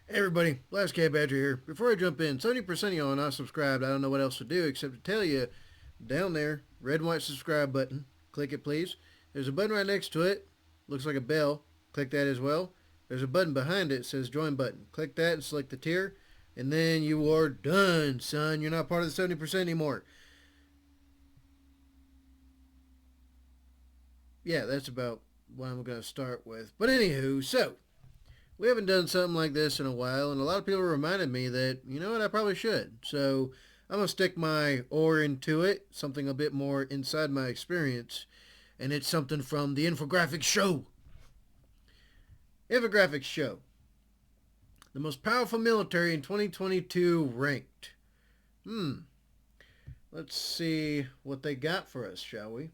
Hey everybody, Last Cat Badger here. Before I jump in, 70% of y'all are not subscribed. I don't know what else to do except to tell you, down there, red and white subscribe button. Click it please. There's a button right next to it. Looks like a bell. Click that as well. There's a button behind it. It says join button. Click that and select the tier. And then you are done, son. You're not part of the 70% anymore. Yeah, that's about what I'm going to start with. But anywho, so we haven't done something like this in a while, and a lot of people reminded me that, you know what, I probably should. So I'm going to stick my oar into it, something a bit more inside my experience, and it's something from the Infographics Show. Infographics Show. The most powerful military in 2022 ranked. Let's see what they got for us, shall we?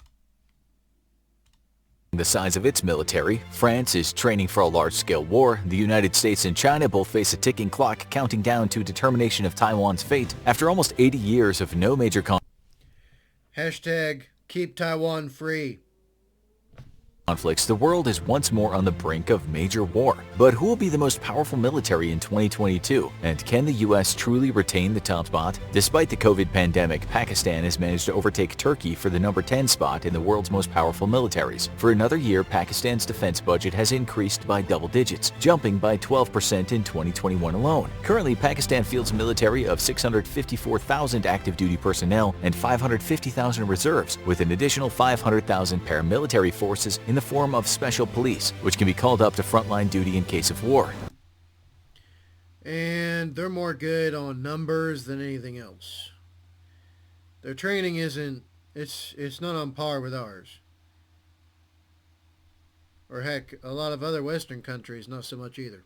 The size of its military, France is training for a large-scale war. The United States and China both face a ticking clock counting down to determination of Taiwan's fate after almost 80 years of no major Hashtag keep Taiwan free. conflicts. The world is once more on the brink of major war. But who will be the most powerful military in 2022? And can the US truly retain the top spot? Despite the COVID pandemic, Pakistan has managed to overtake Turkey for the number 10 spot in the world's most powerful militaries. For another year, Pakistan's defense budget has increased by double digits, jumping by 12% in 2021 alone. Currently, Pakistan fields a military of 654,000 active duty personnel and 550,000 reserves, with an additional 500,000 paramilitary forces in the form of special police, which can be called up to frontline duty in case of war. And they're more good on numbers than anything else. Their training isn't, it's not on par with ours. Or heck, a lot of other Western countries, not so much either.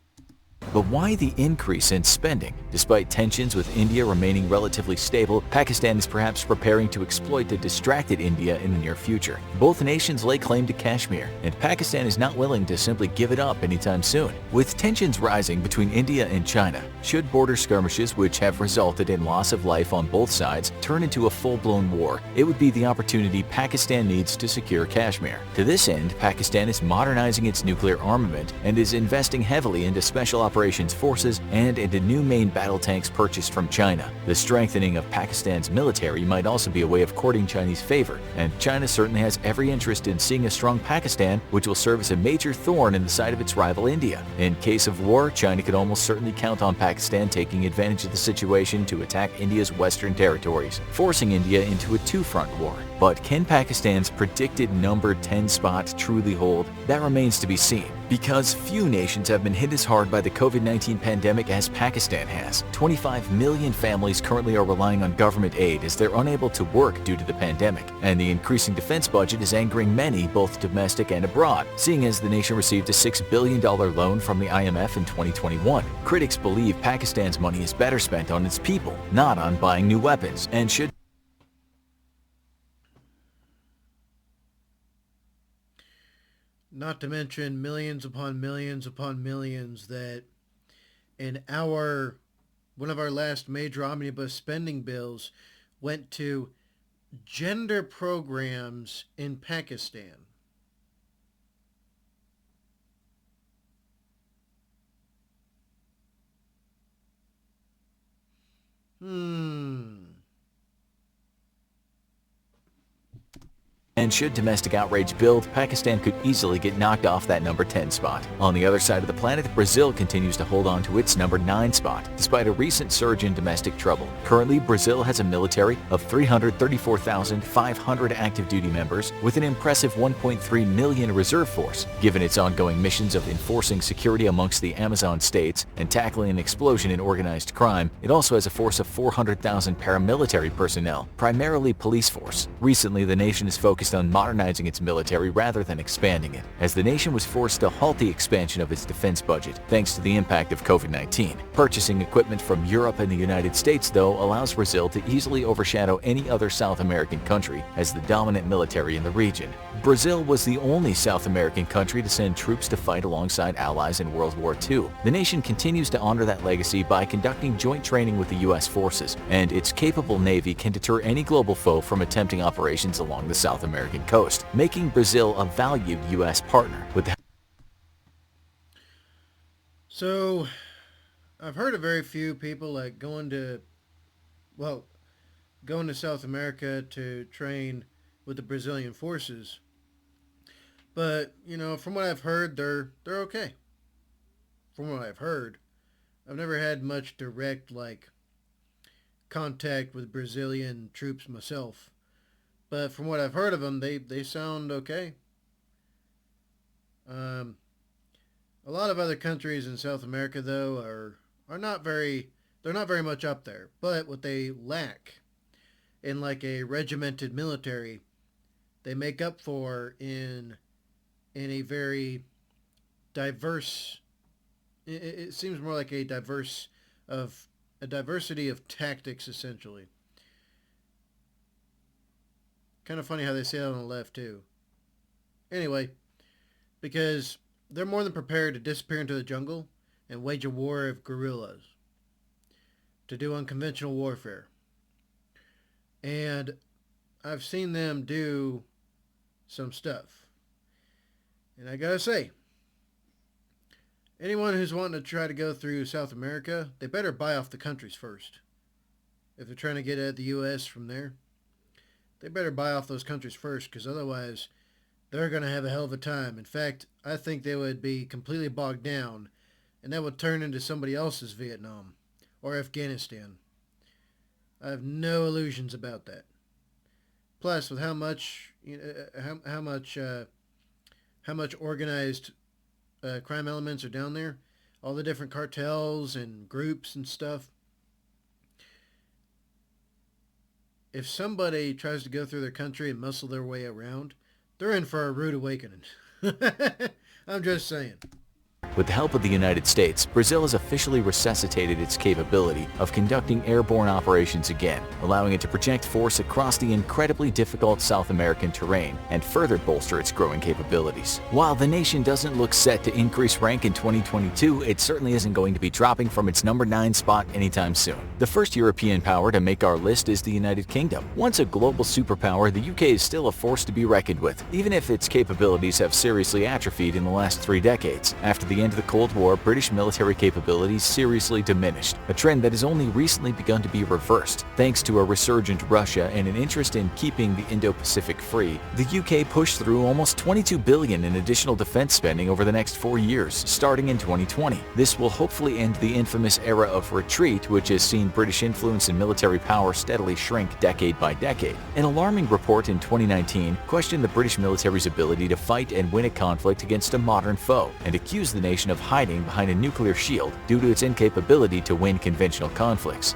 But why the increase in spending? Despite tensions with India remaining relatively stable, Pakistan is perhaps preparing to exploit the distracted India in the near future. Both nations lay claim to Kashmir, and Pakistan is not willing to simply give it up anytime soon. With tensions rising between India and China, should border skirmishes, which have resulted in loss of life on both sides, turn into a full-blown war, it would be the opportunity Pakistan needs to secure Kashmir. To this end, Pakistan is modernizing its nuclear armament and is investing heavily into special operations forces and into new main battle tanks purchased from China. The strengthening of Pakistan's military might also be a way of courting Chinese favor, and China certainly has every interest in seeing a strong Pakistan, which will serve as a major thorn in the side of its rival India. In case of war, China could almost certainly count on Pakistan taking advantage of the situation to attack India's western territories, forcing India into a two-front war. But can Pakistan's predicted number 10 spot truly hold? That remains to be seen, because few nations have been hit as hard by the COVID-19 pandemic as Pakistan has. 25 million families currently are relying on government aid as they're unable to work due to the pandemic, and the increasing defense budget is angering many, both domestic and abroad, seeing as the nation received a $6 billion loan from the IMF in 2021. Critics believe Pakistan's money is better spent on its people, not on buying new weapons, and should Not to mention millions upon millions that in one of our last major omnibus spending bills went to gender programs in Pakistan. And should domestic outrage build, Pakistan could easily get knocked off that number 10 spot. On the other side of the planet, Brazil continues to hold on to its number 9 spot, despite a recent surge in domestic trouble. Currently, Brazil has a military of 334,500 active duty members with an impressive 1.3 million reserve force. Given its ongoing missions of enforcing security amongst the Amazon states and tackling an explosion in organized crime, it also has a force of 400,000 paramilitary personnel, primarily police force. Recently, the nation is focused on modernizing its military rather than expanding it, as the nation was forced to halt the expansion of its defense budget thanks to the impact of COVID-19. Purchasing equipment from Europe and the United States, though, allows Brazil to easily overshadow any other South American country as the dominant military in the region. Brazil was the only South American country to send troops to fight alongside allies in World War II. The nation continues to honor that legacy by conducting joint training with the U.S. forces, and its capable navy can deter any global foe from attempting operations along the South American coast, making Brazil a valued U.S. partner with the So, I've heard of very few people like well, going to South America to train with the Brazilian forces. But from what I've heard, they're okay. From what I've heard, I've never had much direct like contact with Brazilian troops myself. But from what I've heard of them, they sound okay. Um, a lot of other countries in South America, though, are not very they're not very much up there. But what they lack in like a regimented military, they make up for in a very diverse. It seems more like of a diversity of tactics, essentially. Kind of funny how they say that on the left too. Anyway, because they're more than prepared to disappear into the jungle and wage a war of guerrillas to do unconventional warfare. And I've seen them do some stuff. And I gotta say, anyone who's wanting to try to go through South America, they better buy off the countries first. If they're trying to get at the U.S. from there, they better buy off those countries first, because otherwise they're going to have a hell of a time. In fact, I think they would be completely bogged down, and that would turn into somebody else's Vietnam or Afghanistan. I have no illusions about that. Plus, with how much organized crime elements are down there, all the different cartels and groups and stuff. If somebody tries to go through their country and muscle their way around, they're in for a rude awakening. I'm just saying. With the help of the United States, Brazil has officially resuscitated its capability of conducting airborne operations again, allowing it to project force across the incredibly difficult South American terrain and further bolster its growing capabilities. While the nation doesn't look set to increase rank in 2022, it certainly isn't going to be dropping from its number 9 spot anytime soon. The first European power to make our list is the United Kingdom. Once a global superpower, the UK is still a force to be reckoned with, even if its capabilities have seriously atrophied in the last 3 decades. After the end of the Cold War, British military capabilities seriously diminished, a trend that has only recently begun to be reversed. Thanks to a resurgent Russia and an interest in keeping the Indo-Pacific free, the UK pushed through almost $22 billion in additional defense spending over the next 4 years, starting in 2020. This will hopefully end the infamous era of retreat, which has seen British influence and military power steadily shrink decade by decade. An alarming report in 2019 questioned the British military's ability to fight and win a conflict against a modern foe, and accused the nation of hiding behind a nuclear shield due to its incapability to win conventional conflicts.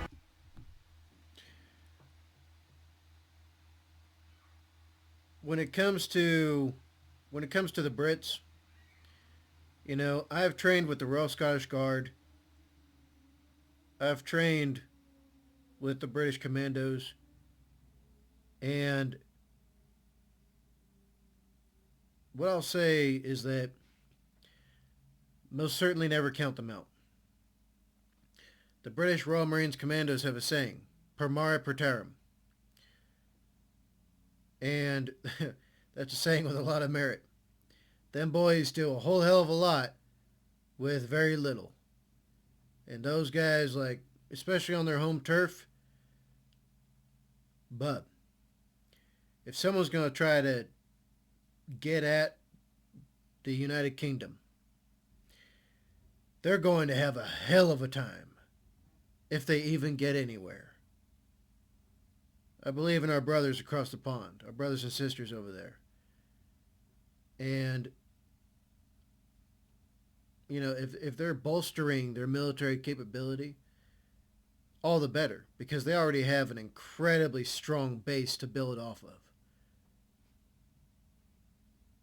When it comes to the Brits, I've trained with the Royal Scottish Guard. I've trained with the British Commandos, and what I'll say is that most certainly never count them out. The British Royal Marines Commandos have a saying, per mare per terram. And that's a saying with a lot of merit. Them boys do a whole hell of a lot with very little. And those guys, like, especially on their home turf, but if someone's going to try to get at the United Kingdom, they're going to have a hell of a time if they even get anywhere. I believe in our brothers across the pond, our brothers and sisters over there. And, if they're bolstering their military capability, all the better, because they already have an incredibly strong base to build off of.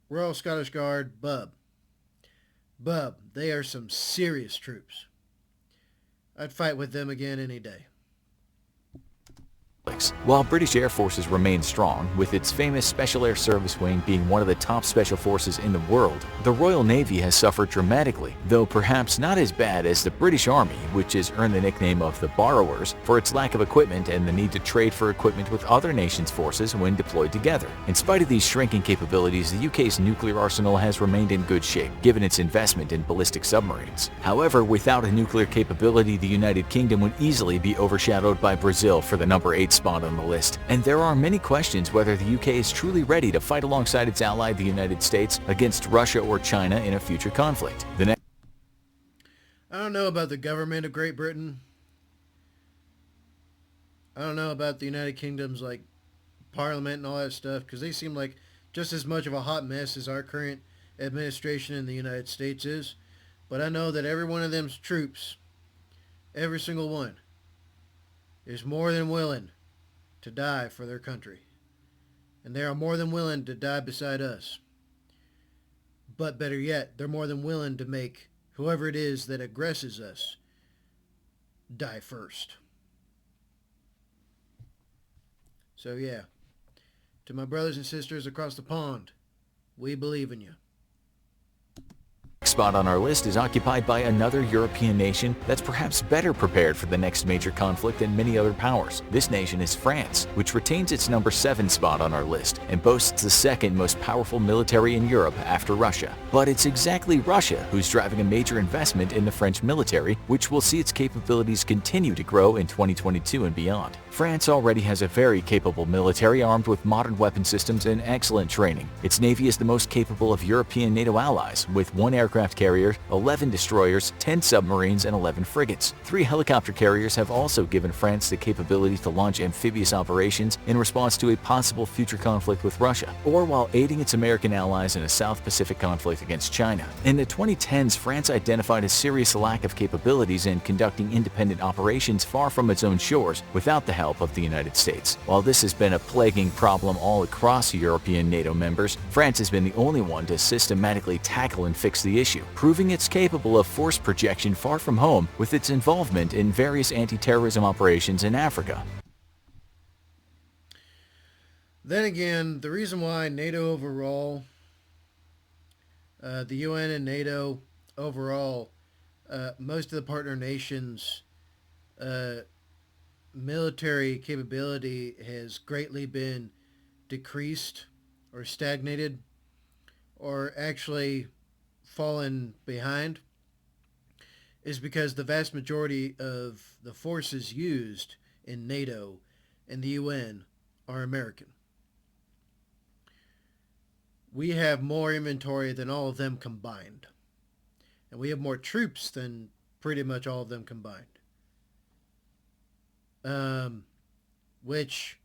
Royal Scottish Guard, Bub, they are some serious troops. I'd fight with them again any day. While British Air Forces remain strong, with its famous Special Air Service Wing being one of the top special forces in the world, the Royal Navy has suffered dramatically, though perhaps not as bad as the British Army, which has earned the nickname of the Borrowers for its lack of equipment and the need to trade for equipment with other nations' forces when deployed together. In spite of these shrinking capabilities, the UK's nuclear arsenal has remained in good shape, given its investment in ballistic submarines. However, without a nuclear capability, the United Kingdom would easily be overshadowed by Brazil for the number 8 spot on the list, and there are many questions whether the UK is truly ready to fight alongside its ally, the United States, against Russia or China in a future conflict. I don't know about the government of Great Britain. I don't know about the United Kingdom's parliament and all that stuff, because they seem like just as much of a hot mess as our current administration in the United States is. But I know that every one of them's troops, every single one, is more than willing to die for their country. And they are more than willing to die beside us. But better yet, they're more than willing to make whoever it is that aggresses us die first. So yeah, to my brothers and sisters across the pond, we believe in you. Spot on our list is occupied by another European nation that's perhaps better prepared for the next major conflict than many other powers. This nation is France, which retains its number 7 spot on our list and boasts the second most powerful military in Europe after Russia. But it's exactly Russia who's driving a major investment in the French military, which will see its capabilities continue to grow in 2022 and beyond. France already has a very capable military armed with modern weapon systems and excellent training. Its navy is the most capable of European NATO allies, with 1 aircraft carrier, 11 destroyers, 10 submarines, and 11 frigates. 3 helicopter carriers have also given France the capability to launch amphibious operations in response to a possible future conflict with Russia, or while aiding its American allies in a South Pacific conflict against China. In the 2010s, France identified a serious lack of capabilities in conducting independent operations far from its own shores without the help of the United States. While this has been a plaguing problem all across European NATO members, France has been the only one to systematically tackle and fix the issue, proving it's capable of force projection far from home with its involvement in various anti-terrorism operations in Africa. Then again, the reason why NATO overall, the UN and NATO overall, most of the partner nations' military capability has greatly been decreased or stagnated or actually fallen behind is because the vast majority of the forces used in NATO and the UN are American. We have more inventory than all of them combined. And we have more troops than pretty much all of them combined. Which,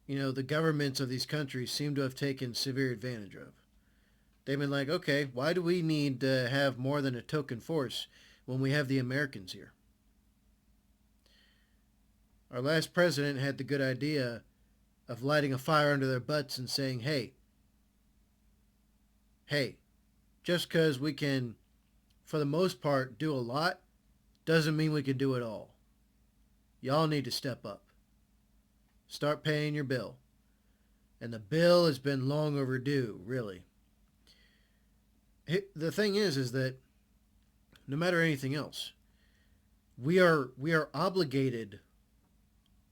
the governments of these countries seem to have taken severe advantage of. They've been like, okay, why do we need to have more than a token force when we have the Americans here? Our last president had the good idea of lighting a fire under their butts and saying, hey, just because we can, for the most part, do a lot, doesn't mean we can do it all. Y'all need to step up. Start paying your bill. And the bill has been long overdue, really. The thing is that no matter anything else, we are obligated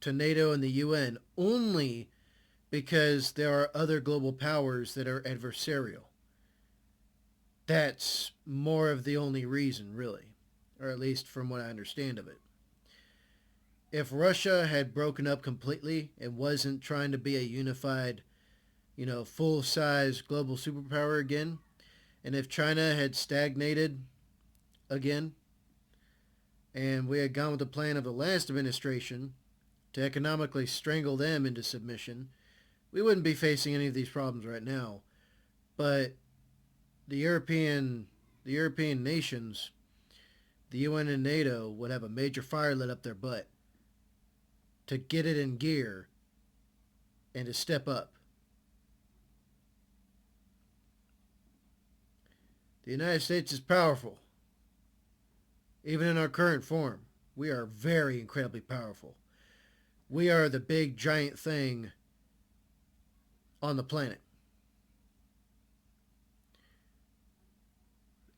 to NATO and the UN only because there are other global powers that are adversarial. That's more of the only reason, really, or at least from what I understand of it. If Russia had broken up completely and wasn't trying to be a unified, full-size global superpower again, and if China had stagnated again, and we had gone with the plan of the last administration to economically strangle them into submission, we wouldn't be facing any of these problems right now. But the European nations, the UN and NATO, would have a major fire lit up their butt to get it in gear and to step up. The United States is powerful. Even in our current form, we are very incredibly powerful. We are the big giant thing on the planet.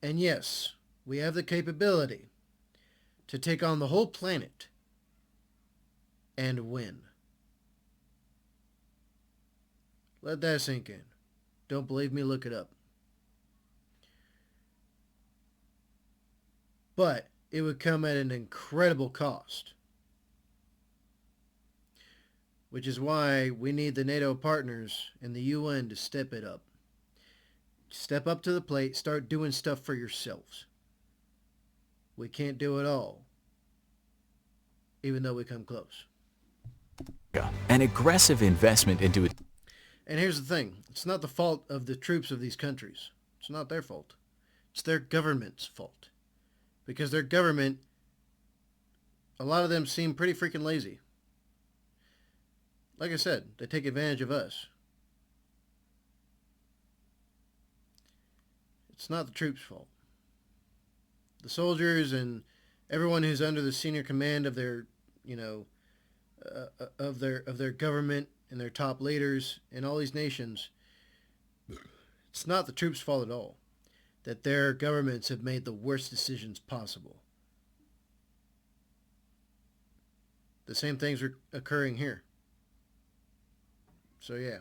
And yes, we have the capability to take on the whole planet and win. Let that sink in. Don't believe me? Look it up. But it would come at an incredible cost. Which is why we need the NATO partners and the UN to step it up. Step up to the plate, start doing stuff for yourselves. We can't do it all, even though we come close. An aggressive investment into it. And here's the thing. It's not the fault of the troops of these countries. It's not their fault. It's their government's fault. Because their government, a lot of them seem pretty freaking lazy. Like I said, they take advantage of us. It's not the troops' fault. The soldiers and everyone who's under the senior command of their, of their government and their top leaders in all these nations, it's not the troops' fault at all that their governments have made the worst decisions possible. The same things are occurring here. So yeah.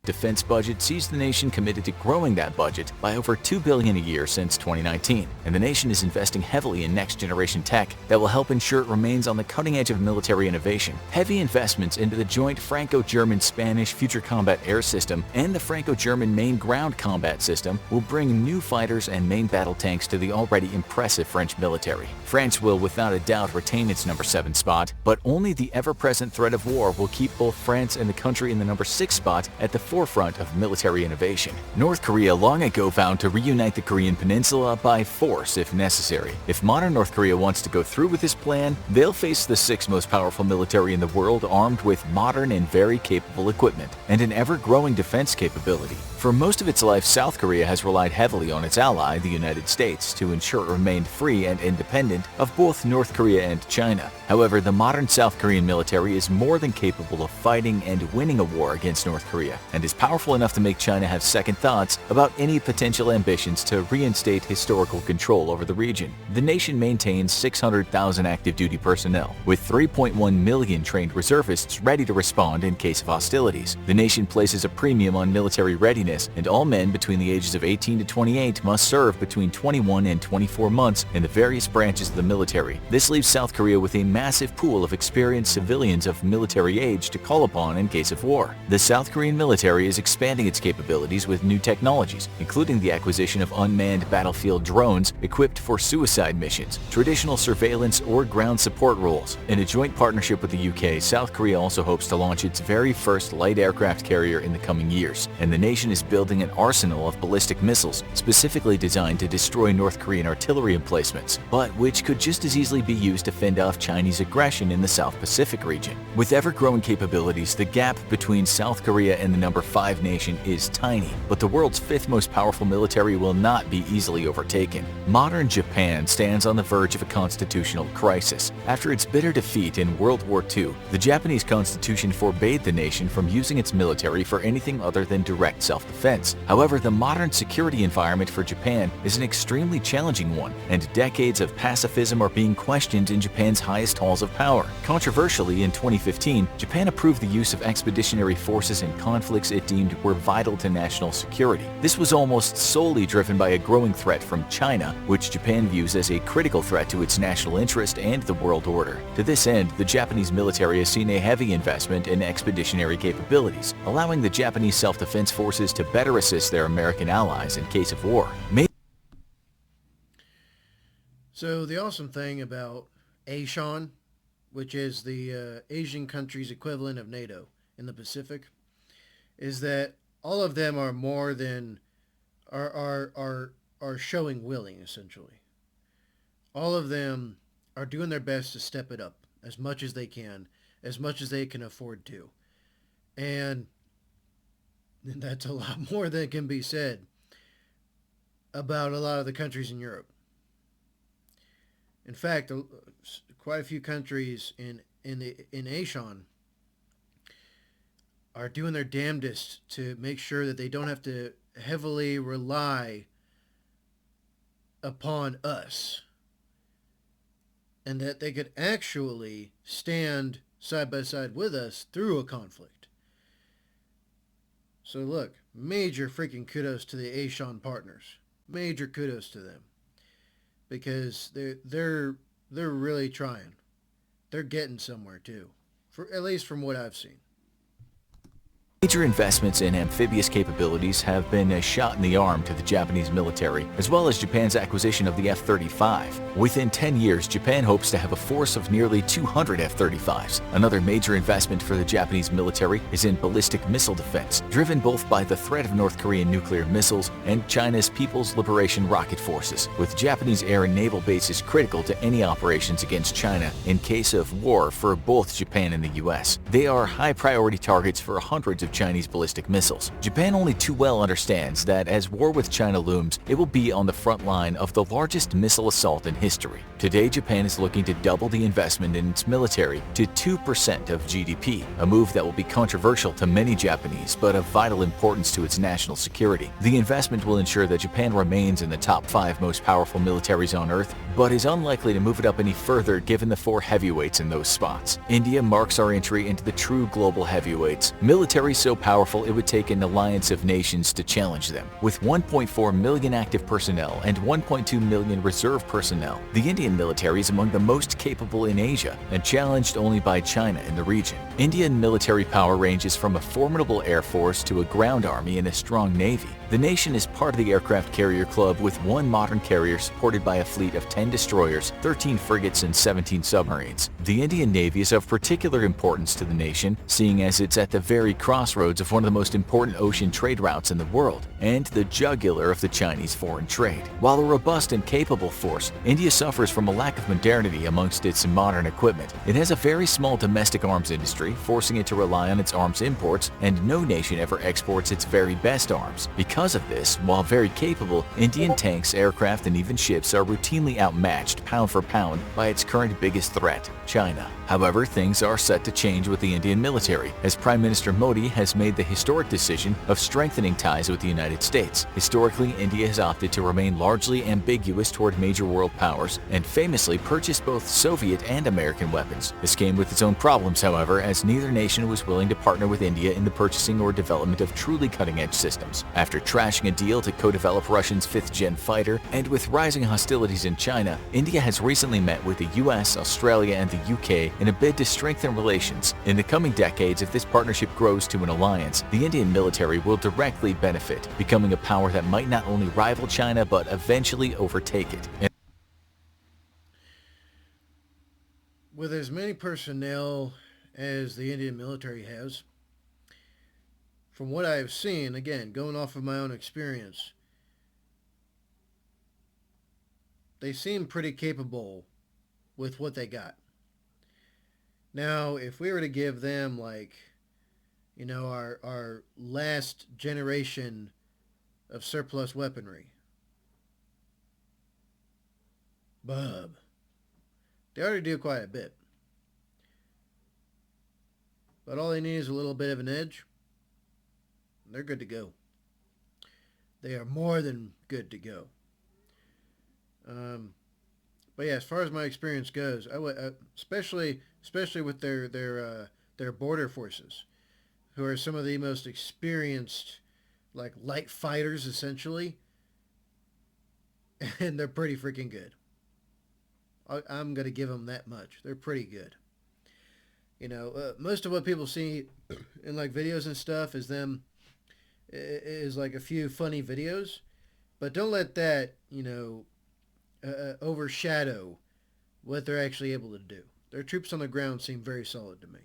Defense budget sees the nation committed to growing that budget by over $2 billion a year since 2019, and the nation is investing heavily in next-generation tech that will help ensure it remains on the cutting edge of military innovation. Heavy investments into the joint Franco-German-Spanish Future Combat Air System and the Franco-German Main Ground Combat System will bring new fighters and main battle tanks to the already impressive French military. France will without a doubt retain its number 7 spot, but only the ever-present threat of war will keep both France and the country in the number 6 spot at the forefront of military innovation. North Korea long ago vowed to reunite the Korean peninsula by force if necessary. If modern North Korea wants to go through with this plan, they'll face the 6th most powerful military in the world, armed with modern and very capable equipment and an ever-growing defense capability. For most of its life, South Korea has relied heavily on its ally, the United States, to ensure it remained free and independent of both North Korea and China. However, the modern South Korean military is more than capable of fighting and winning a war against North Korea, and is powerful enough to make China have second thoughts about any potential ambitions to reinstate historical control over the region. The nation maintains 600,000 active duty personnel, with 3.1 million trained reservists ready to respond in case of hostilities. The nation places a premium on military readiness, and all men between the ages of 18 to 28 must serve between 21 and 24 months in the various branches of the military. This leaves South Korea with a massive pool of experienced civilians of military age to call upon in case of war. The South Korean military is expanding its capabilities with new technologies, including the acquisition of unmanned battlefield drones equipped for suicide missions, traditional surveillance, or ground support roles. In a joint partnership with the UK, South Korea also hopes to launch its very first light aircraft carrier in the coming years, and the nation is building an arsenal of ballistic missiles specifically designed to destroy North Korean artillery emplacements, but which could just as easily be used to fend off Chinese aggression in the South Pacific region. With ever-growing capabilities, the gap between South Korea and the number 5 nation is tiny, but the world's 5th most powerful military will not be easily overtaken. Modern Japan stands on the verge of a constitutional crisis. After its bitter defeat in World War II, the Japanese constitution forbade the nation from using its military for anything other than direct self-defense. However, the modern security environment for Japan is an extremely challenging one, and decades of pacifism are being questioned in Japan's highest halls of power. Controversially, in 2015, Japan approved the use of expeditionary forces in conflicts it deemed were vital to national security. This was almost solely driven by a growing threat from China, which Japan views as a critical threat to its national interest and the world order. To this end, the Japanese military has seen a heavy investment in expeditionary capabilities, allowing the Japanese self-defense forces to better assist their American allies in case of war. So the awesome thing about ASEAN, which is the Asian countries equivalent of NATO in the Pacific, is that all of them are more than are showing willing, essentially. All of them are doing their best to step it up as much as they can afford to. And that's a lot more than can be said about a lot of the countries in Europe. In fact, quite a few countries in ASEAN are doing their damnedest to make sure that they don't have to heavily rely upon us, and that they could actually stand side by side with us through a conflict. So look, major freaking kudos to the ASEAN partners. Major kudos to them, because they're really trying. They're getting somewhere too, for at least from what I've seen. Major investments in amphibious capabilities have been a shot in the arm to the Japanese military, as well as Japan's acquisition of the F-35. Within 10 years, Japan hopes to have a force of nearly 200 F-35s. Another major investment for the Japanese military is in ballistic missile defense, driven both by the threat of North Korean nuclear missiles and China's People's Liberation Rocket Forces, with Japanese air and naval bases critical to any operations against China in case of war for both Japan and the US. They are high-priority targets for hundreds of Chinese ballistic missiles. Japan only too well understands that as war with China looms, it will be on the front line of the largest missile assault in history. Today, Japan is looking to double the investment in its military to 2% of GDP, a move that will be controversial to many Japanese, but of vital importance to its national security. The investment will ensure that Japan remains in the top 5 most powerful militaries on Earth, but is unlikely to move it up any further given the 4 heavyweights in those spots. India marks our entry into the true global heavyweights, militaries so powerful it would take an alliance of nations to challenge them. With 1.4 million active personnel and 1.2 million reserve personnel, the Indian military is among the most capable in Asia and challenged only by China in the region. Indian military power ranges from a formidable air force to a ground army and a strong navy. The nation is part of the aircraft carrier club with 1 modern carrier supported by a fleet of 10 destroyers, 13 frigates, and 17 submarines. The Indian Navy is of particular importance to the nation, seeing as it's at the very crossroads of one of the most important ocean trade routes in the world, and the jugular of the Chinese foreign trade. While a robust and capable force, India suffers from a lack of modernity amongst its modern equipment. It has a very small domestic arms industry, forcing it to rely on its arms imports, and no nation ever exports its very best arms. Because of this, while very capable, Indian tanks, aircraft, and even ships are routinely outmatched pound for pound by its current biggest threat, China. However, things are set to change with the Indian military, as Prime Minister Modi has made the historic decision of strengthening ties with the United States. Historically, India has opted to remain largely ambiguous toward major world powers and famously purchased both Soviet and American weapons. This came with its own problems, however, as neither nation was willing to partner with India in the purchasing or development of truly cutting-edge systems. After trashing a deal to co-develop Russia's 5th-gen fighter, and with rising hostilities in China, India has recently met with the US, Australia, and the UK in a bid to strengthen relations. In the coming decades, if this partnership grows to an alliance, the Indian military will directly benefit, becoming a power that might not only rival China but eventually overtake it. With as many personnel as the Indian military has, from what I've seen, again, going off of my own experience, they seem pretty capable with what they got. Now, if we were to give them, like, you know, our last generation of surplus weaponry, bub, they already do quite a bit. But all they need is a little bit of an edge. They're good to go. They are more than good to go. But yeah, as far as my experience goes, especially with their border forces, who are some of the most experienced, like, light fighters essentially, and they're pretty freaking good. I'm gonna give them that much. They're pretty good. You know, most of what people see in, like, videos and stuff is like a few funny videos, but don't let that, you know, overshadow what they're actually able to do. Their troops on the ground seem very solid to me.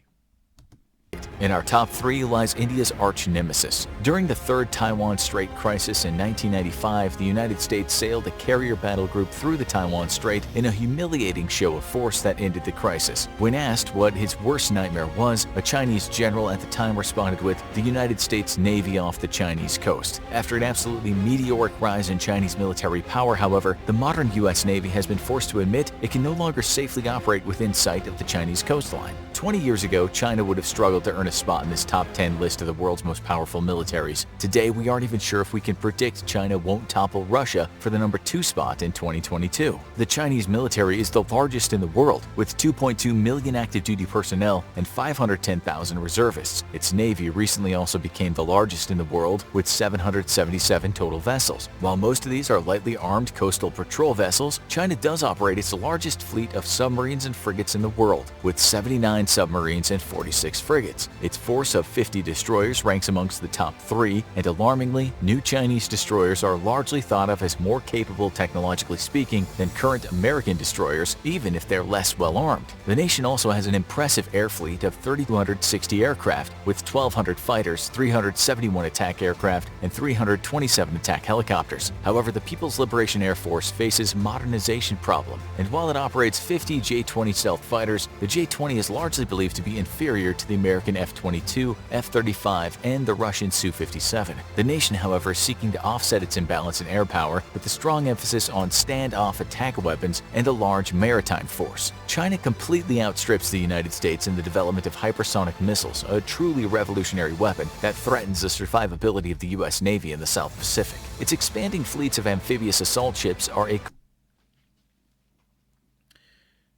In our top 3 lies India's arch nemesis. During the Third Taiwan Strait crisis in 1995, the United States sailed a carrier battle group through the Taiwan Strait in a humiliating show of force that ended the crisis. When asked what his worst nightmare was, a Chinese general at the time responded with, "The United States Navy off the Chinese coast." After an absolutely meteoric rise in Chinese military power, however, the modern U.S. Navy has been forced to admit it can no longer safely operate within sight of the Chinese coastline. 20 years ago, China would have struggled to earn a spot in this top 10 list of the world's most powerful militaries. Today, we aren't even sure if we can predict China won't topple Russia for the number 2 spot in 2022. The Chinese military is the largest in the world, with 2.2 million active duty personnel and 510,000 reservists. Its navy recently also became the largest in the world, with 777 total vessels. While most of these are lightly armed coastal patrol vessels, China does operate its largest fleet of submarines and frigates in the world, with 79 submarines and 46 frigates. Its force of 50 destroyers ranks amongst the top 3, and alarmingly, new Chinese destroyers are largely thought of as more capable technologically speaking than current American destroyers, even if they're less well armed. The nation also has an impressive air fleet of 3,260 aircraft, with 1,200 fighters, 371 attack aircraft, and 327 attack helicopters. However, the People's Liberation Air Force faces modernization problem, and while it operates 50 J-20 stealth fighters, the J-20 is largely believed to be inferior to the American F-22, F-35, and the Russian Su-57. The nation, however, is seeking to offset its imbalance in air power with a strong emphasis on standoff attack weapons and a large maritime force. China completely outstrips the United States in the development of hypersonic missiles, a truly revolutionary weapon that threatens the survivability of the U.S. Navy in the South Pacific. Its expanding fleets of amphibious assault ships are a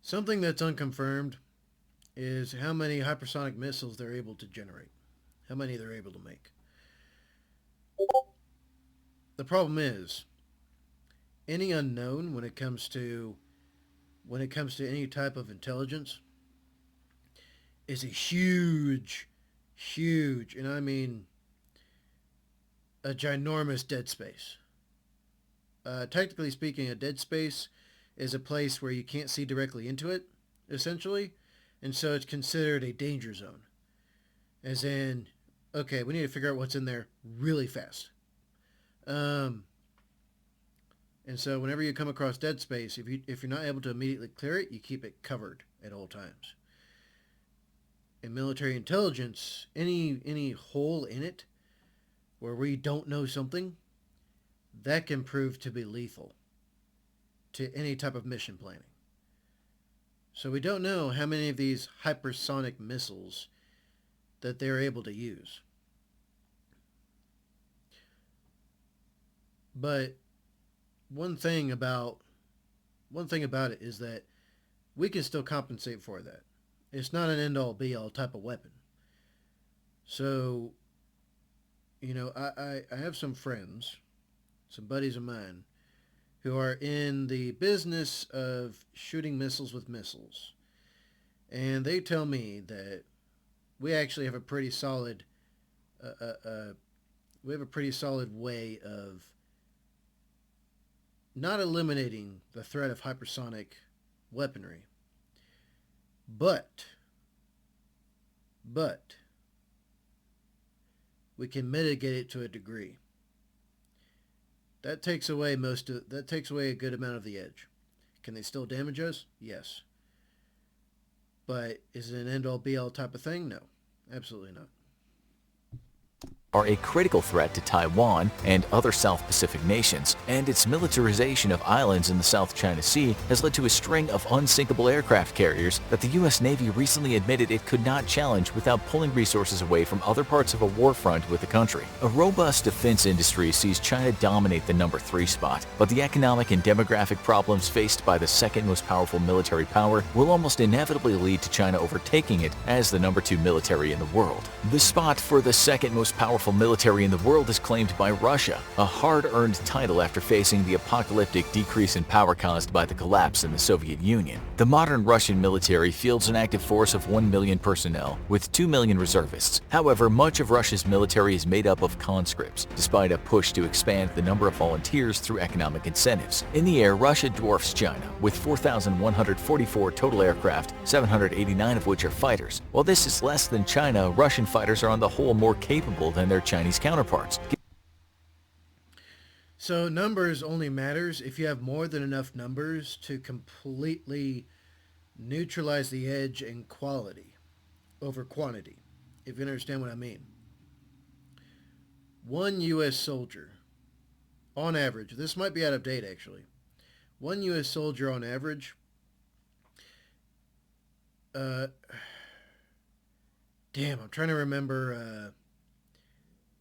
Something that's unconfirmed is how many hypersonic missiles they're able to generate, how many they're able to make. The problem is, any unknown when it comes to any type of intelligence is a huge, and I mean a ginormous dead space. Technically speaking, a dead space is a place where you can't see directly into it, essentially, and so it's considered a danger zone. As in, okay, we need to figure out what's in there really fast. And so whenever you come across dead space, if you're not able to immediately clear it, you keep it covered at all times. In military intelligence, any hole in it where we don't know something, that can prove to be lethal to any type of mission planning. So we don't know how many of these hypersonic missiles that they're able to use. But one thing about it is that we can still compensate for that. It's not an end-all be-all type of weapon. So, I have some friends, some buddies of mine, who are in the business of shooting missiles with missiles. And they tell me that we actually have a pretty solid way of not eliminating the threat of hypersonic weaponry, but we can mitigate it to a degree. That takes away a good amount of the edge. Can they still damage us? Yes. But is it an end-all be-all type of thing? No, absolutely not. Are a critical threat to Taiwan and other South Pacific nations, and its militarization of islands in the South China Sea has led to a string of unsinkable aircraft carriers that the U.S. Navy recently admitted it could not challenge without pulling resources away from other parts of a war front with the country. A robust defense industry sees China dominate the number 3 spot, but the economic and demographic problems faced by the second most powerful military power will almost inevitably lead to China overtaking it as the number 2 military in the world. The spot for the second most powerful powerful military in the world is claimed by Russia, a hard-earned title after facing the apocalyptic decrease in power caused by the collapse in the Soviet Union. The modern Russian military fields an active force of 1 million personnel, with 2 million reservists. However, much of Russia's military is made up of conscripts, despite a push to expand the number of volunteers through economic incentives. In the air, Russia dwarfs China, with 4,144 total aircraft, 789 of which are fighters. While this is less than China, Russian fighters are on the whole more capable than their Chinese counterparts. So numbers only matters if you have more than enough numbers to completely neutralize the edge in quality over quantity, if you understand what I mean. One U.S. soldier, on average, this might be out of date actually, one U.S. soldier on average, damn, I'm trying to remember,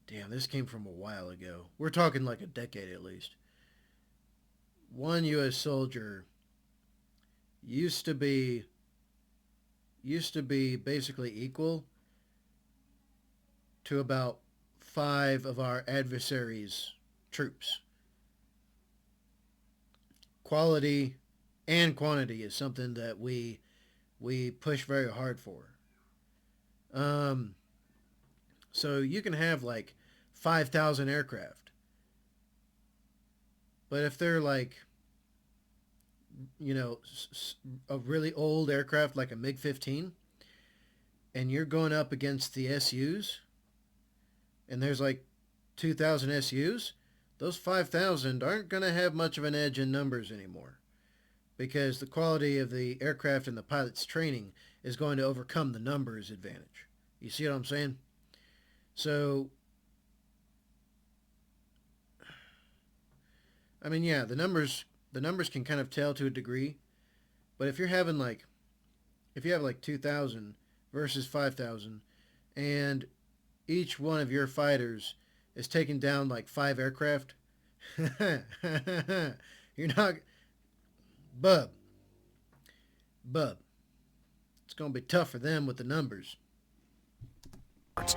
damn, this came from a while ago. We're talking like a decade at least. One U.S. soldier used to be basically equal to about 5 of our adversaries' troops. Quality and quantity is something that we push very hard for. So you can have like 5,000 aircraft, but if they're like, you know, a really old aircraft like a MiG-15, and you're going up against the SUs, and there's like 2,000 SUs, those 5,000 aren't going to have much of an edge in numbers anymore, because the quality of the aircraft and the pilot's training is going to overcome the numbers advantage. You see what I'm saying? So, I mean, yeah, the numbers can kind of tell to a degree, but if you have like 2,000 versus 5,000, and each one of your fighters is taking down like 5 aircraft, you're not, bub, it's going to be tough for them with the numbers.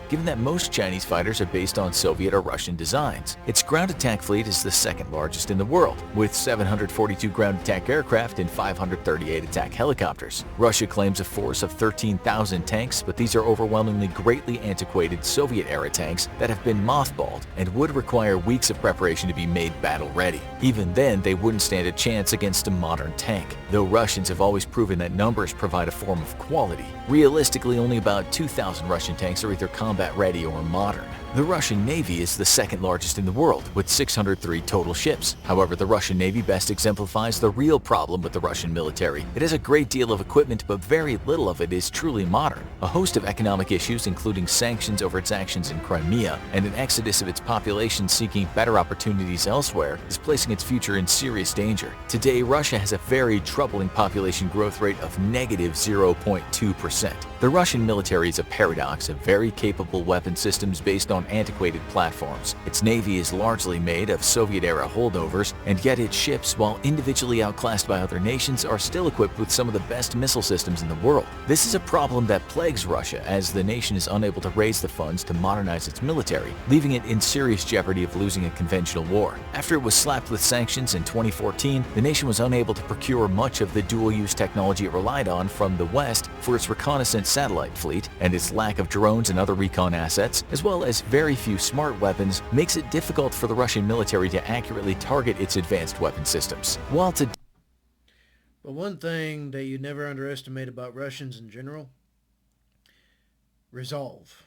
Given that most Chinese fighters are based on Soviet or Russian designs. Its ground attack fleet is the second largest in the world, with 742 ground attack aircraft and 538 attack helicopters. Russia claims a force of 13,000 tanks, but these are overwhelmingly greatly antiquated Soviet-era tanks that have been mothballed and would require weeks of preparation to be made battle-ready. Even then, they wouldn't stand a chance against a modern tank. Though Russians have always proven that numbers provide a form of quality, realistically only about 2,000 Russian tanks are either combat-ready or modern. The Russian Navy is the second largest in the world, with 603 total ships. However, the Russian Navy best exemplifies the real problem with the Russian military. It has a great deal of equipment, but very little of it is truly modern. A host of economic issues, including sanctions over its actions in Crimea and an exodus of its population seeking better opportunities elsewhere, is placing its future in serious danger. Today, Russia has a very troubling population growth rate of negative 0.2%. The Russian military is a paradox of very capable weapon systems based on antiquated platforms. Its navy is largely made of Soviet-era holdovers, and yet its ships, while individually outclassed by other nations, are still equipped with some of the best missile systems in the world. This is a problem that plagues Russia, as the nation is unable to raise the funds to modernize its military, leaving it in serious jeopardy of losing a conventional war. After it was slapped with sanctions in 2014, the nation was unable to procure much of the dual-use technology it relied on from the West for its reconnaissance satellite fleet, and its lack of drones and other recon assets, as well as very few smart weapons, makes it difficult for the Russian military to accurately target its advanced weapon systems. But one thing that you never underestimate about Russians in general, resolve.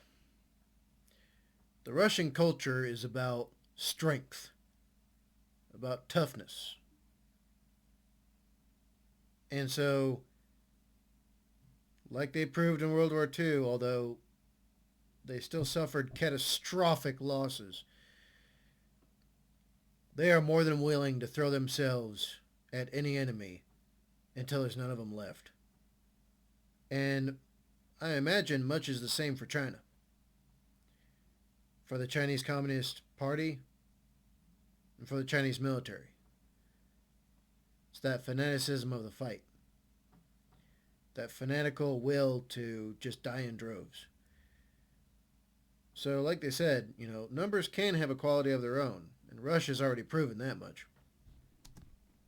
The Russian culture is about strength, about toughness. And so, like they proved in World War II, although they still suffered catastrophic losses, they are more than willing to throw themselves at any enemy until there's none of them left. And I imagine much is the same for China. For the Chinese Communist Party and for the Chinese military. It's that fanaticism of the fight. That fanatical will to just die in droves. So, like they said, numbers can have a quality of their own, and Russia's already proven that much.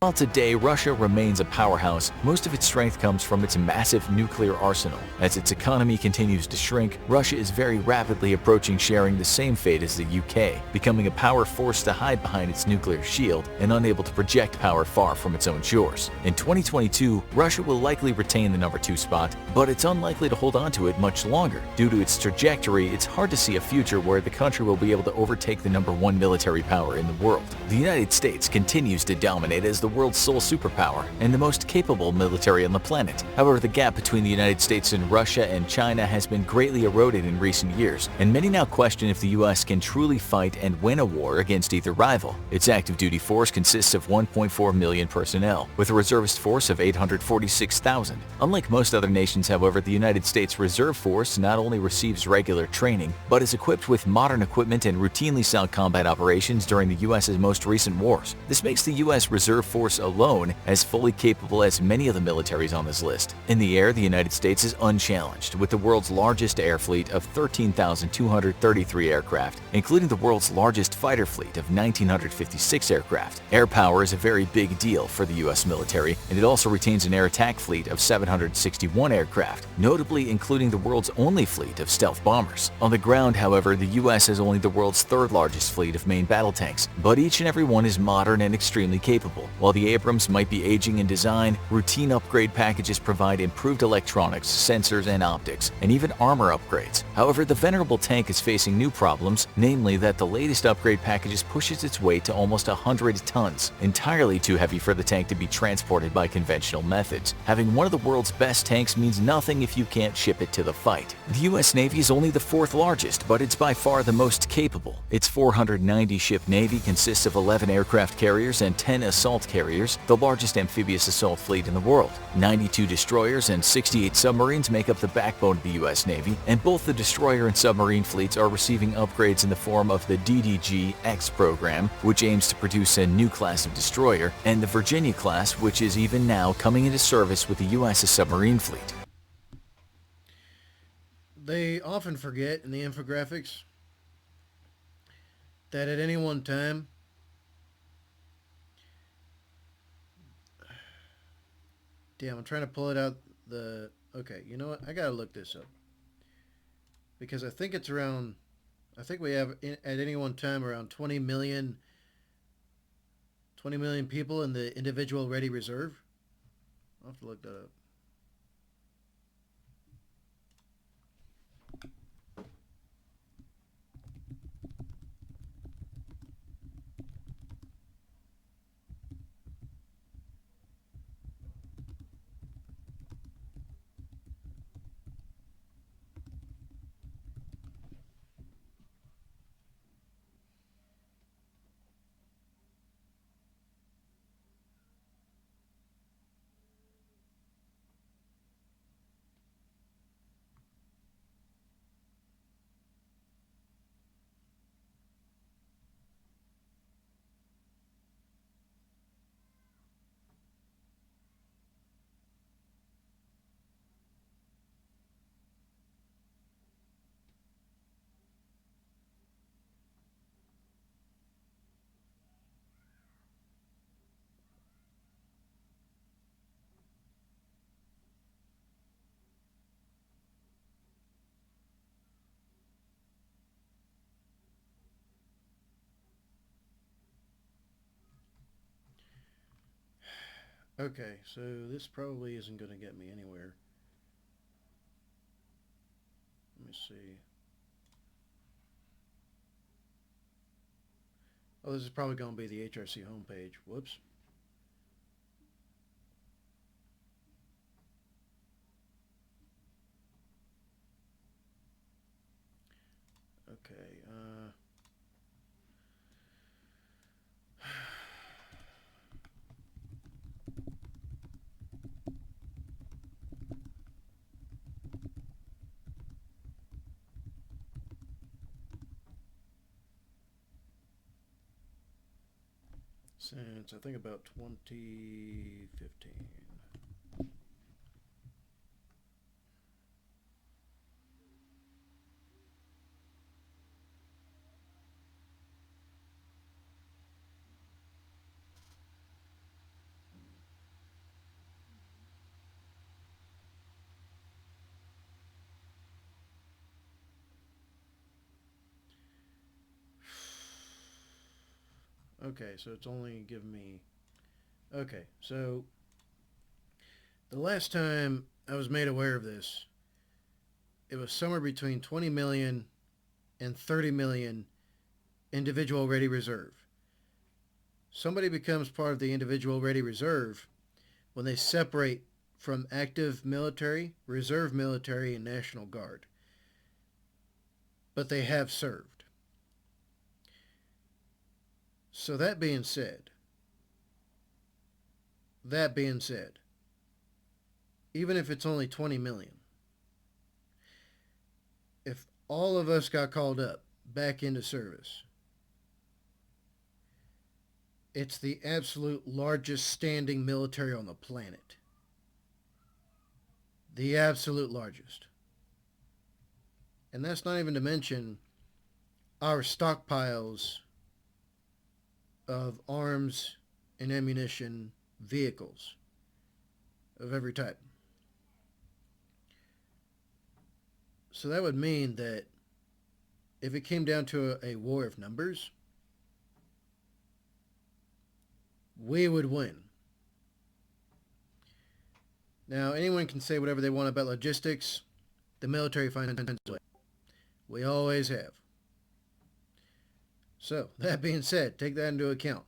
While today Russia remains a powerhouse, most of its strength comes from its massive nuclear arsenal. As its economy continues to shrink, Russia is very rapidly approaching sharing the same fate as the UK, becoming a power forced to hide behind its nuclear shield and unable to project power far from its own shores. In 2022, Russia will likely retain the number 2 spot, but it's unlikely to hold on to it much longer. Due to its trajectory, it's hard to see a future where the country will be able to overtake the number 1 military power in the world. The United States continues to dominate as the world's sole superpower and the most capable military on the planet. However, the gap between the United States and Russia and China has been greatly eroded in recent years, and many now question if the US can truly fight and win a war against either rival. Its active duty force consists of 1.4 million personnel, with a reservist force of 846,000. Unlike most other nations, however, the United States Reserve Force not only receives regular training, but is equipped with modern equipment and routinely saw combat operations during the US's most recent wars. This makes the US Reserve Force alone as fully capable as many of the militaries on this list. In the air, the United States is unchallenged, with the world's largest air fleet of 13,233 aircraft, including the world's largest fighter fleet of 1,956 aircraft. Air power is a very big deal for the US military, and it also retains an air attack fleet of 761 aircraft, notably including the world's only fleet of stealth bombers. On the ground, however, the US has only the world's third largest fleet of main battle tanks, but each and every one is modern and extremely capable. While the Abrams might be aging in design, routine upgrade packages provide improved electronics, sensors, and optics, and even armor upgrades. However, the venerable tank is facing new problems, namely that the latest upgrade packages pushes its weight to almost 100 tons, entirely too heavy for the tank to be transported by conventional methods. Having one of the world's best tanks means nothing if you can't ship it to the fight. The US Navy is only the 4th largest, but it's by far the most capable. Its 490-ship Navy consists of 11 aircraft carriers and 10 assault carriers, the largest amphibious assault fleet in the world. 92 destroyers and 68 submarines make up the backbone of the US Navy, and both the destroyer and submarine fleets are receiving upgrades in the form of the DDG-X program, which aims to produce a new class of destroyer, and the Virginia class, which is even now coming into service with the US's submarine fleet. They often forget in the infographics that at any one time, damn, I'm trying to pull it out okay, you know what? I gotta look this up. Because I think we have at any one time around 20 million people in the individual ready reserve. I'll have to look that up. Okay, so this probably isn't going to get me anywhere. Let me see. Oh, this is probably going to be the HRC homepage. Whoops. Okay. Since I think about 2015. Okay, so it's only giving me... Okay, so the last time I was made aware of this, it was somewhere between 20 million and 30 million individual ready reserve. Somebody becomes part of the individual ready reserve when they separate from active military, reserve military, and National Guard. But they have served. So that being said, even if it's only 20 million, if all of us got called up back into service, it's the absolute largest standing military on the planet. The absolute largest. And that's not even to mention our stockpiles of arms and ammunition, vehicles of every type. So that would mean that if it came down to a war of numbers, we would win. Now, anyone can say whatever they want about logistics. The military finds a way. We always have. So, that being said, take that into account.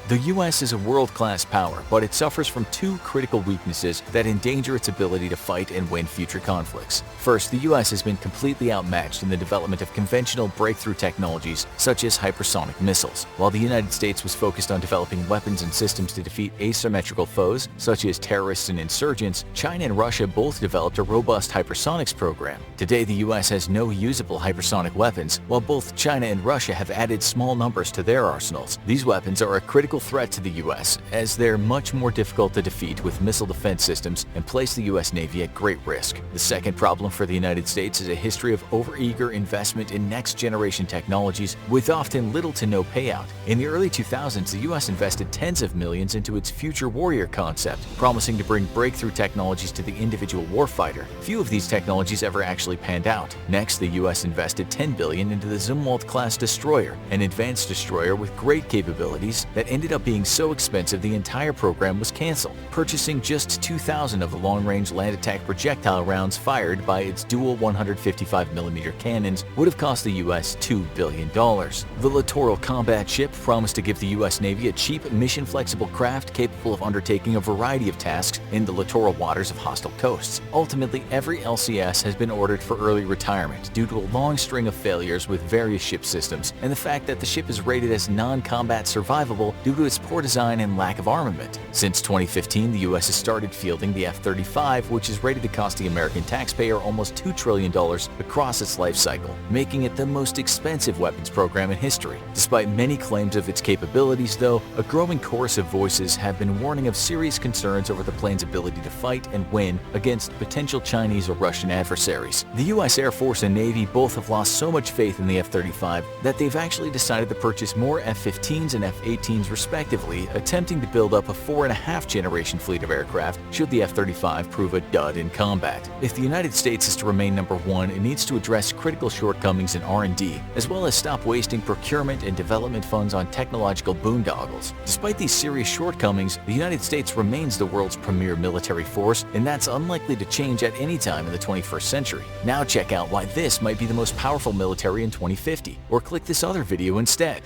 The U.S. is a world-class power, but it suffers from two critical weaknesses that endanger its ability to fight and win future conflicts. First, the U.S. has been completely outmatched in the development of conventional breakthrough technologies such as hypersonic missiles. While the United States was focused on developing weapons and systems to defeat asymmetrical foes such as terrorists and insurgents, China and Russia both developed a robust hypersonics program. Today, the U.S. has no usable hypersonic weapons, while both China and Russia have added small numbers to their arsenals. These weapons are a critical threat to the U.S., as they're much more difficult to defeat with missile defense systems and place the U.S. Navy at great risk. The second problem for the United States is a history of overeager investment in next-generation technologies with often little to no payout. In the early 2000s, the U.S. invested tens of millions into its future warrior concept, promising to bring breakthrough technologies to the individual warfighter. Few of these technologies ever actually panned out. Next, the U.S. invested $10 billion into the Zumwalt-class destroyer, an advanced destroyer with great capabilities that ended up being so expensive the entire program was canceled. Purchasing just 2,000 of the long-range land attack projectile rounds fired by its dual 155mm cannons would have cost the U.S. $2 billion. The Littoral combat ship promised to give the U.S. Navy a cheap, mission-flexible craft capable of undertaking a variety of tasks in the littoral waters of hostile coasts. Ultimately, every LCS has been ordered for early retirement due to a long string of failures with various ship systems and the fact that the ship is rated as non-combat survivable due to its poor design and lack of armament. Since 2015, the U.S. has started fielding the F-35, which is rated to cost the American taxpayer almost $2 trillion across its life cycle, making it the most expensive weapons program in history. Despite many claims of its capabilities, though, a growing chorus of voices have been warning of serious concerns over the plane's ability to fight and win against potential Chinese or Russian adversaries. The U.S. Air Force and Navy both have lost so much faith in the F-35 that they've actually decided to purchase more F-15s and F-18s respectively, attempting to build up a 4.5 generation fleet of aircraft should the F-35 prove a dud in combat. If the United States is to remain number one, it needs to address critical shortcomings in R&D, as well as stop wasting procurement and development funds on technological boondoggles. Despite these serious shortcomings, the United States remains the world's premier military force, and that's unlikely to change at any time in the 21st century. Now check out why this might be the most powerful military in 2050, or click this other video instead.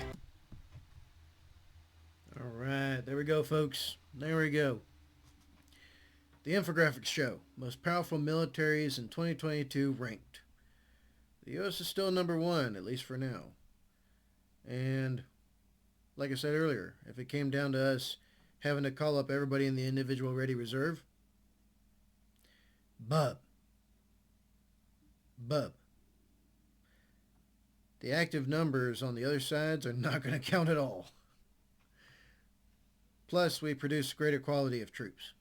Alright, there we go, folks. There we go. The Infographics Show. Most powerful militaries in 2022 ranked. The U.S. is still number one, at least for now. And, like I said earlier, if it came down to us having to call up everybody in the individual ready reserve, Bub. The active numbers on the other sides are not going to count at all. Plus, we produce greater quality of troops.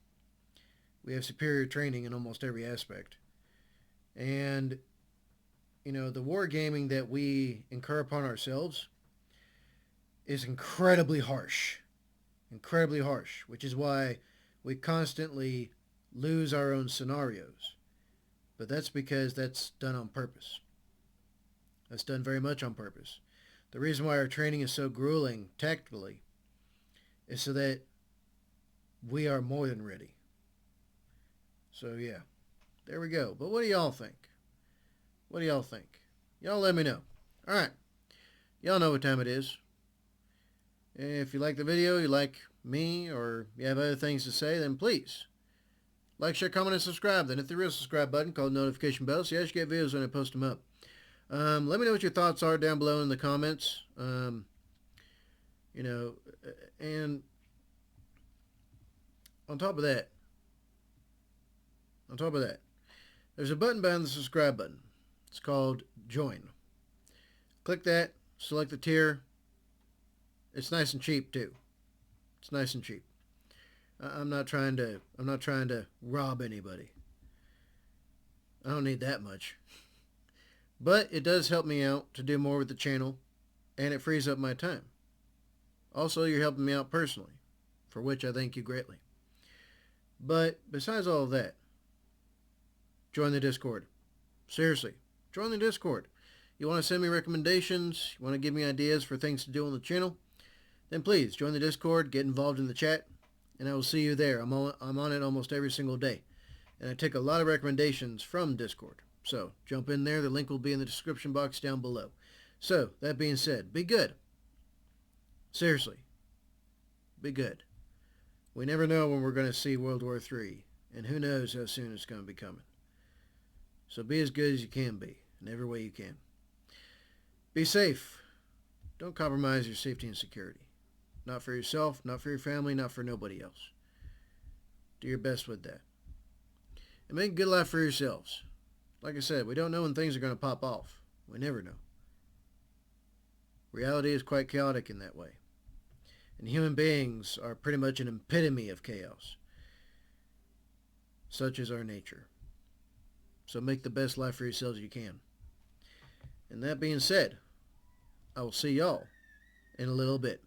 We have superior training in almost every aspect. And, you know, the wargaming that we incur upon ourselves is incredibly harsh. Incredibly harsh, which is why we constantly lose our own scenarios. But that's because that's done on purpose. That's done very much on purpose. The reason why our training is so grueling tactically is so that we are more than ready. So yeah, there we go. But what do y'all think? What do y'all think? Y'all let me know. All right. Y'all know what time it is. If you like the video, you like me, or you have other things to say, then please like, share, comment, and subscribe. Then hit the real subscribe button called notification bell so you actually get videos when I post them up. Let me know what your thoughts are down below in the comments. You know, and on top of that, there's a button behind the subscribe button. It's called join. Click that, select the tier. It's nice and cheap too. It's nice and cheap. I'm not trying to rob anybody. I don't need that much. But it does help me out to do more with the channel, and it frees up my time. Also, you're helping me out personally, for which I thank you greatly. But besides all of that, join the Discord. Seriously, join the Discord. You want to send me recommendations, you want to give me ideas for things to do on the channel, then please join the Discord, get involved in the chat, and I will see you there. I'm on it almost every single day. And I take a lot of recommendations from Discord. So jump in there. The link will be in the description box down below. So that being said, be good. Seriously. Be good. We never know when we're going to see World War III. And who knows how soon it's going to be coming. So be as good as you can be in every way you can. Be safe. Don't compromise your safety and security. Not for yourself, not for your family, not for nobody else. Do your best with that. And make a good life for yourselves. Like I said, we don't know when things are going to pop off. We never know. Reality is quite chaotic in that way. And human beings are pretty much an epitome of chaos. Such is our nature. So make the best life for yourselves you can. And that being said, I will see y'all in a little bit.